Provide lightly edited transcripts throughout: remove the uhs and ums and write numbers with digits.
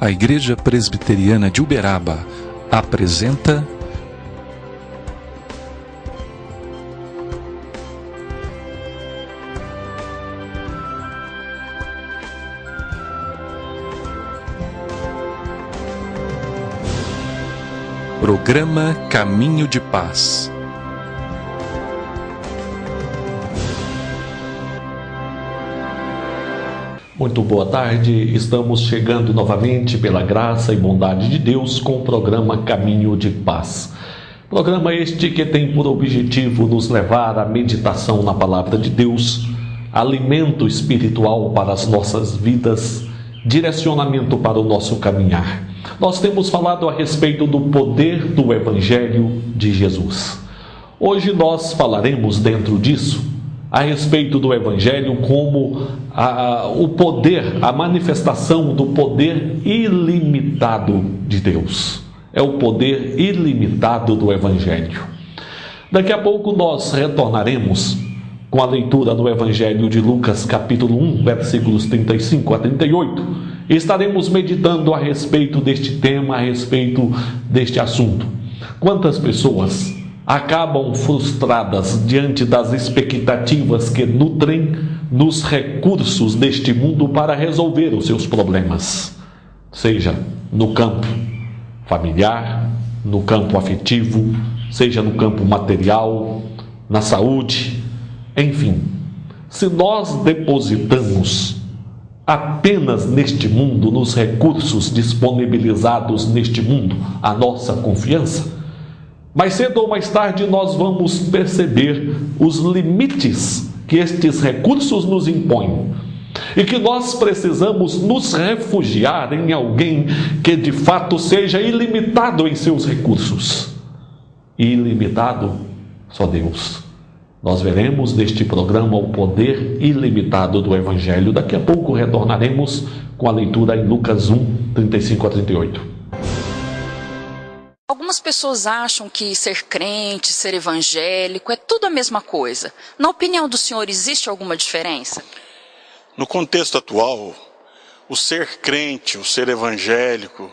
A Igreja Presbiteriana de Uberaba apresenta Programa Caminho de Paz. Muito boa tarde, estamos chegando novamente pela graça e bondade de Deus com o programa Caminho de Paz. Programa este que tem por objetivo nos levar à meditação na Palavra de Deus, alimento espiritual para as nossas vidas, direcionamento para o nosso caminhar. Nós temos falado a respeito do poder do Evangelho de Jesus. Hoje nós falaremos dentro disso a respeito do Evangelho como o poder, a manifestação do poder ilimitado de Deus. É o poder ilimitado do Evangelho. Daqui a pouco nós retornaremos com a leitura do Evangelho de Lucas, capítulo 1, versículos 35 a 38. E estaremos meditando a respeito deste tema, a respeito deste assunto. Quantas pessoas acabam frustradas diante das expectativas que nutrem nos recursos deste mundo para resolver os seus problemas, seja no campo familiar, no campo afetivo, seja no campo material, na saúde, enfim. Se nós depositamos apenas neste mundo, nos recursos disponibilizados neste mundo, a nossa confiança, mais cedo ou mais tarde nós vamos perceber os limites que estes recursos nos impõem e que nós precisamos nos refugiar em alguém que de fato seja ilimitado em seus recursos. Ilimitado, só Deus. Nós veremos neste programa o poder ilimitado do Evangelho. Daqui a pouco retornaremos com a leitura em Lucas 1, 35 a 38. Algumas pessoas acham que ser crente, ser evangélico é tudo a mesma coisa. Na opinião do senhor, existe alguma diferença? No contexto atual, o ser crente, o ser evangélico,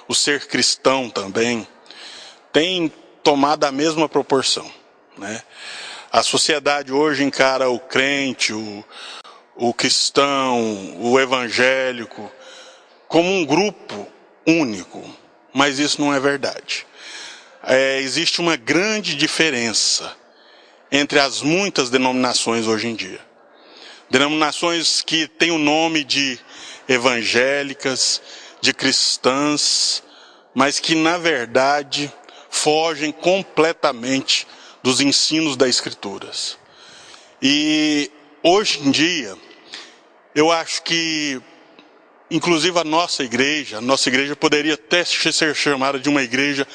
o ser cristão também, tem tomado a mesma proporção, né? A sociedade hoje encara o crente, o cristão, o evangélico, como um grupo único. Mas isso não é verdade. Existe uma grande diferença entre as muitas denominações hoje em dia. Denominações que têm o nome de evangélicas, de cristãs, mas que na verdade fogem completamente dos ensinos das Escrituras. E hoje em dia, eu acho que inclusive a nossa igreja poderia até ser chamada de uma igreja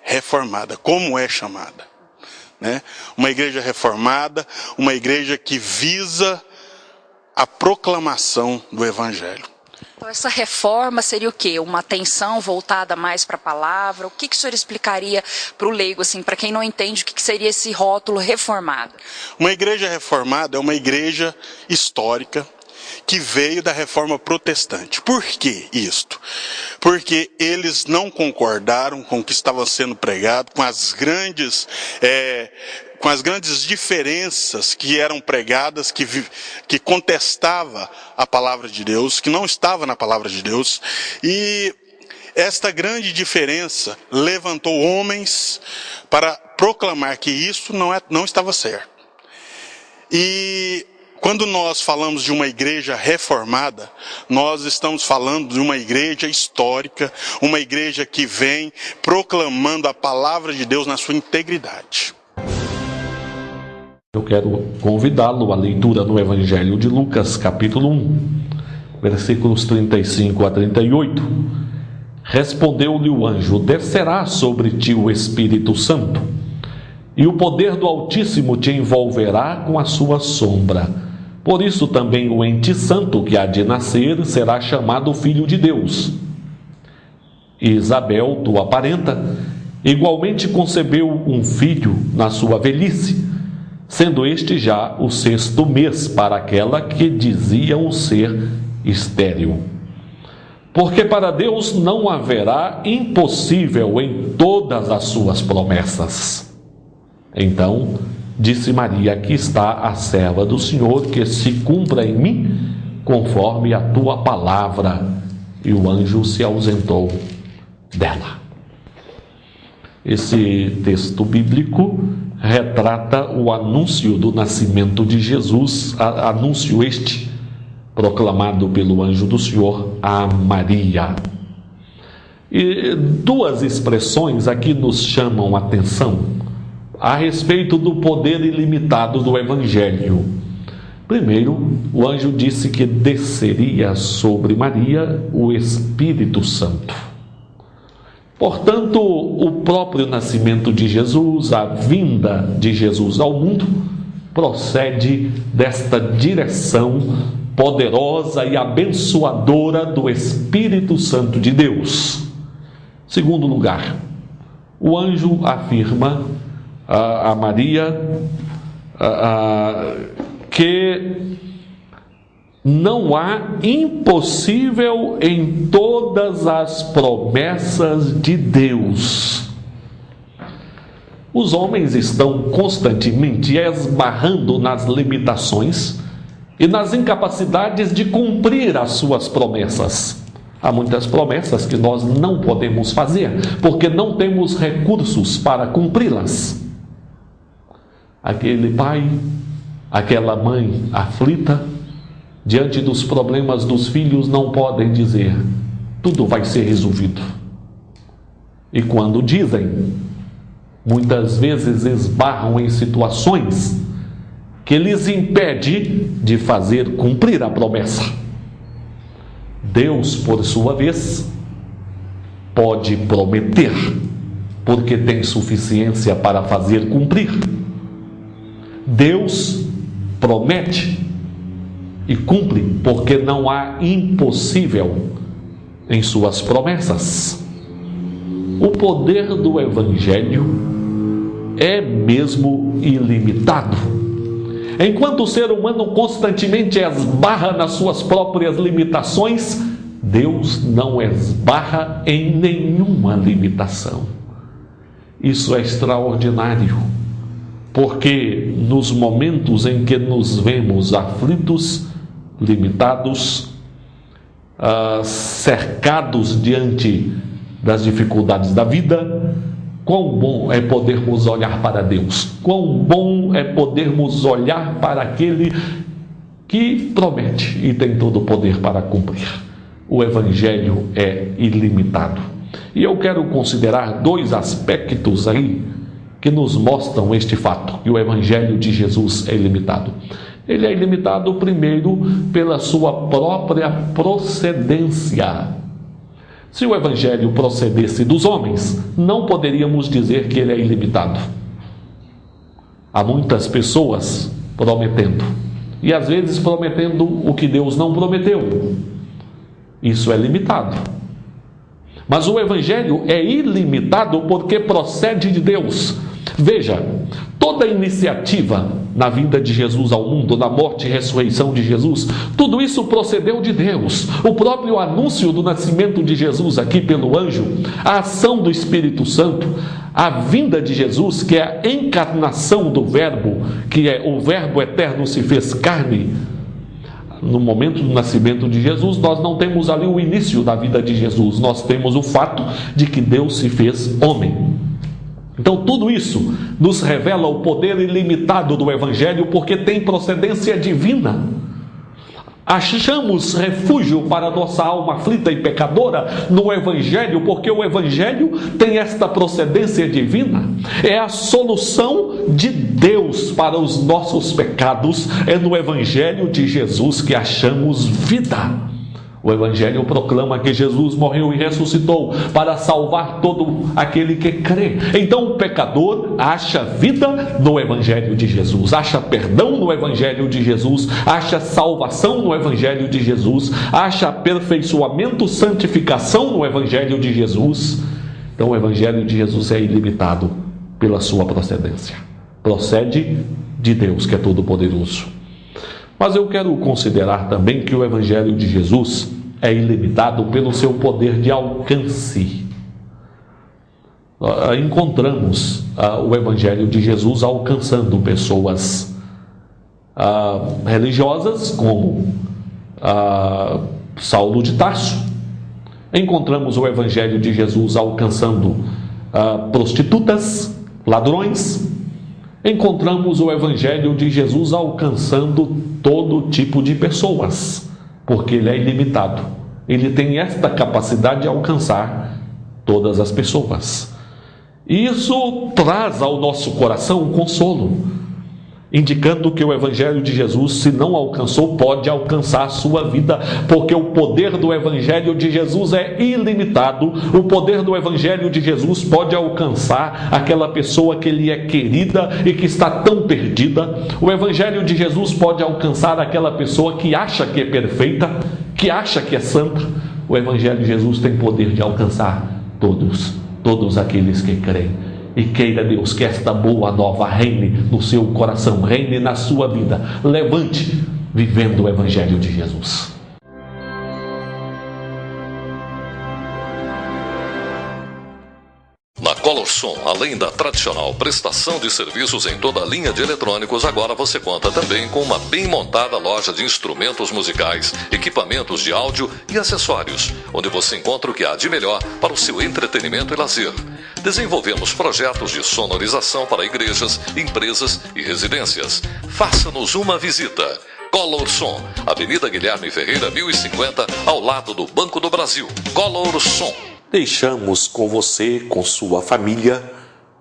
reformada, como é chamada, né? Uma igreja reformada, uma igreja que visa a proclamação do Evangelho. Então essa reforma seria o quê? Uma atenção voltada mais para a palavra? O que o senhor explicaria para o leigo, assim, para quem não entende o que seria esse rótulo reformado? Uma igreja reformada é uma igreja histórica, que veio da reforma protestante. Por que isto? Porque eles não concordaram com o que estava sendo pregado, com as grandes diferenças que eram pregadas, que contestava a palavra de Deus, que não estava na palavra de Deus. E esta grande diferença levantou homens para proclamar que isso não estava certo. E quando nós falamos de uma igreja reformada, nós estamos falando de uma igreja histórica, uma igreja que vem proclamando a palavra de Deus na sua integridade. Eu quero convidá-lo à leitura no Evangelho de Lucas, capítulo 1, versículos 35 a 38. Respondeu-lhe o anjo: descerá sobre ti o Espírito Santo, e o poder do Altíssimo te envolverá com a sua sombra. Por isso também o ente santo que há de nascer será chamado Filho de Deus. E Isabel, tua parenta, igualmente concebeu um filho na sua velhice, sendo este já o 6º mês para aquela que diziam ser estéril, porque para Deus não haverá impossível em todas as suas promessas. Então disse Maria: aqui está a serva do Senhor, que se cumpra em mim conforme a tua palavra. E o anjo se ausentou dela. Esse texto bíblico retrata o anúncio do nascimento de Jesus, anúncio este proclamado pelo anjo do Senhor a Maria. E duas expressões aqui nos chamam a atenção a respeito do poder ilimitado do Evangelho. Primeiro, o anjo disse que desceria sobre Maria o Espírito Santo. Portanto, o próprio nascimento de Jesus, a vinda de Jesus ao mundo, procede desta direção poderosa e abençoadora do Espírito Santo de Deus. Segundo lugar, o anjo afirma a Maria que não há impossível em todas as promessas de Deus. Os homens estão constantemente esbarrando nas limitações e nas incapacidades de cumprir as suas promessas. Há muitas promessas que nós não podemos fazer, porque não temos recursos para cumpri-las. Aquele pai, aquela mãe aflita, diante dos problemas dos filhos, não podem dizer: tudo vai ser resolvido. E quando dizem, muitas vezes esbarram em situações que lhes impede de fazer cumprir a promessa. Deus, por sua vez, pode prometer, porque tem suficiência para fazer cumprir. Deus promete e cumpre, porque não há impossível em suas promessas. O poder do Evangelho é mesmo ilimitado. Enquanto o ser humano constantemente esbarra nas suas próprias limitações, Deus não esbarra em nenhuma limitação. Isso é extraordinário, porque nos momentos em que nos vemos aflitos, limitados, cercados diante das dificuldades da vida, quão bom é podermos olhar para Deus, quão bom é podermos olhar para aquele que promete e tem todo o poder para cumprir. O Evangelho é ilimitado. E eu quero considerar dois aspectos aí que nos mostram este fato, que o Evangelho de Jesus é ilimitado. Ele é ilimitado, primeiro, pela sua própria procedência. Se o Evangelho procedesse dos homens, não poderíamos dizer que ele é ilimitado. Há muitas pessoas prometendo, e às vezes prometendo o que Deus não prometeu. Isso é limitado. Mas o Evangelho é ilimitado porque procede de Deus. Veja, toda a iniciativa na vinda de Jesus ao mundo, na morte e ressurreição de Jesus, tudo isso procedeu de Deus. O próprio anúncio do nascimento de Jesus aqui pelo anjo, a ação do Espírito Santo, a vinda de Jesus, que é a encarnação do Verbo, que é o Verbo eterno se fez carne. No momento do nascimento de Jesus, nós não temos ali o início da vida de Jesus, nós temos o fato de que Deus se fez homem. Então tudo isso nos revela o poder ilimitado do Evangelho, porque tem procedência divina. Achamos refúgio para nossa alma aflita e pecadora no Evangelho, porque o Evangelho tem esta procedência divina. É a solução de Deus para os nossos pecados. É no Evangelho de Jesus que achamos vida. O Evangelho proclama que Jesus morreu e ressuscitou para salvar todo aquele que crê. Então o pecador acha vida no Evangelho de Jesus, acha perdão no Evangelho de Jesus, acha salvação no Evangelho de Jesus, acha aperfeiçoamento, santificação no Evangelho de Jesus. Então o Evangelho de Jesus é ilimitado pela sua procedência. Procede de Deus, que é todo-poderoso. Mas eu quero considerar também que o Evangelho de Jesus é ilimitado pelo seu poder de alcance. Encontramos o Evangelho de Jesus alcançando pessoas religiosas, como Saulo de Tarso. Encontramos o Evangelho de Jesus alcançando prostitutas, ladrões. Encontramos o Evangelho de Jesus alcançando todo tipo de pessoas, porque ele é ilimitado. Ele tem esta capacidade de alcançar todas as pessoas. E isso traz ao nosso coração um consolo, indicando que o Evangelho de Jesus, se não alcançou, pode alcançar a sua vida, porque o poder do Evangelho de Jesus é ilimitado. O poder do Evangelho de Jesus pode alcançar aquela pessoa que lhe é querida e que está tão perdida. O Evangelho de Jesus pode alcançar aquela pessoa que acha que é perfeita, que acha que é santa. O Evangelho de Jesus tem poder de alcançar todos aqueles que creem. E queira Deus que esta boa nova reine no seu coração, reine na sua vida. Levante, vivendo o Evangelho de Jesus. Na Colorsom, além da tradicional prestação de serviços em toda a linha de eletrônicos, agora você conta também com uma bem montada loja de instrumentos musicais, equipamentos de áudio e acessórios, onde você encontra o que há de melhor para o seu entretenimento e lazer. Desenvolvemos projetos de sonorização para igrejas, empresas e residências. Faça-nos uma visita. Colorsom, Avenida Guilherme Ferreira, 1050, ao lado do Banco do Brasil. Colorsom. Deixamos com você, com sua família,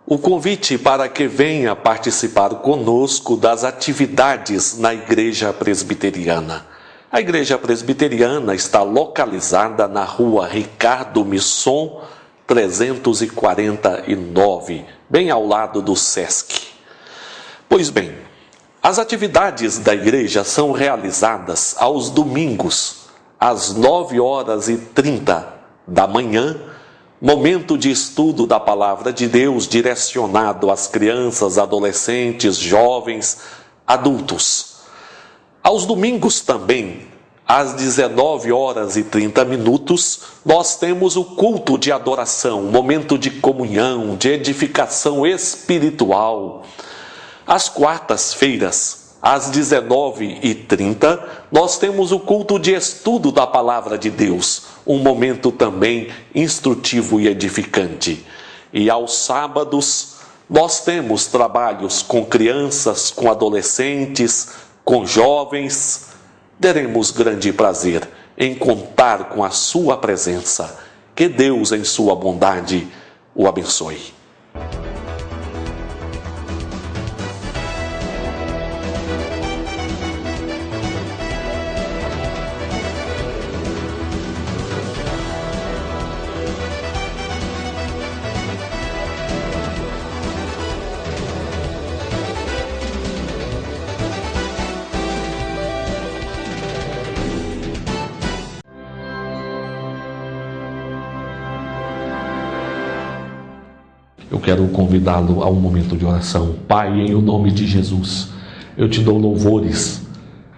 o convite para que venha participar conosco das atividades na Igreja Presbiteriana. A Igreja Presbiteriana está localizada na Rua Ricardo Misson, 349, bem ao lado do Sesc. Pois bem, as atividades da igreja são realizadas aos domingos, às 9h30 da manhã, momento de estudo da Palavra de Deus direcionado às crianças, adolescentes, jovens, adultos. Aos domingos também, às 19h30, nós temos o culto de adoração, momento de comunhão, de edificação espiritual. Às quartas-feiras, às 19h30, nós temos o culto de estudo da Palavra de Deus, um momento também instrutivo e edificante. E aos sábados, nós temos trabalhos com crianças, com adolescentes, com jovens. Teremos grande prazer em contar com a sua presença. Que Deus, em sua bondade, o abençoe. Eu quero convidá-lo a um momento de oração. Pai, em o nome de Jesus, eu te dou louvores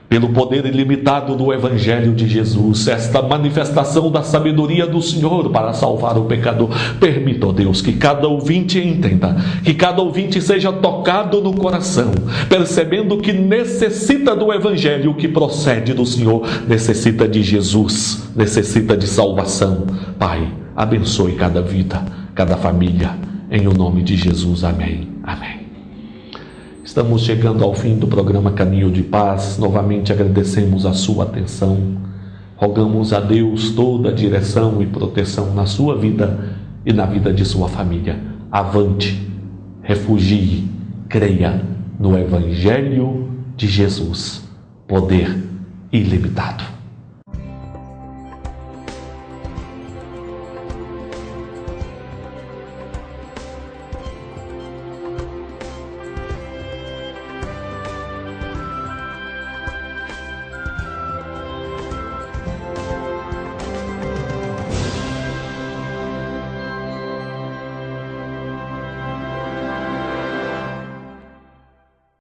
pelo poder ilimitado do Evangelho de Jesus, esta manifestação da sabedoria do Senhor para salvar o pecador. Permita, ó Deus, que cada ouvinte entenda, que cada ouvinte seja tocado no coração, percebendo que necessita do Evangelho que procede do Senhor, necessita de Jesus, necessita de salvação. Pai, abençoe cada vida, cada família, em o nome de Jesus. Amém. Amém. Estamos chegando ao fim do programa Caminho de Paz. Novamente agradecemos a sua atenção. Rogamos a Deus toda a direção e proteção na sua vida e na vida de sua família. Avante, refugie, creia no Evangelho de Jesus. Poder ilimitado.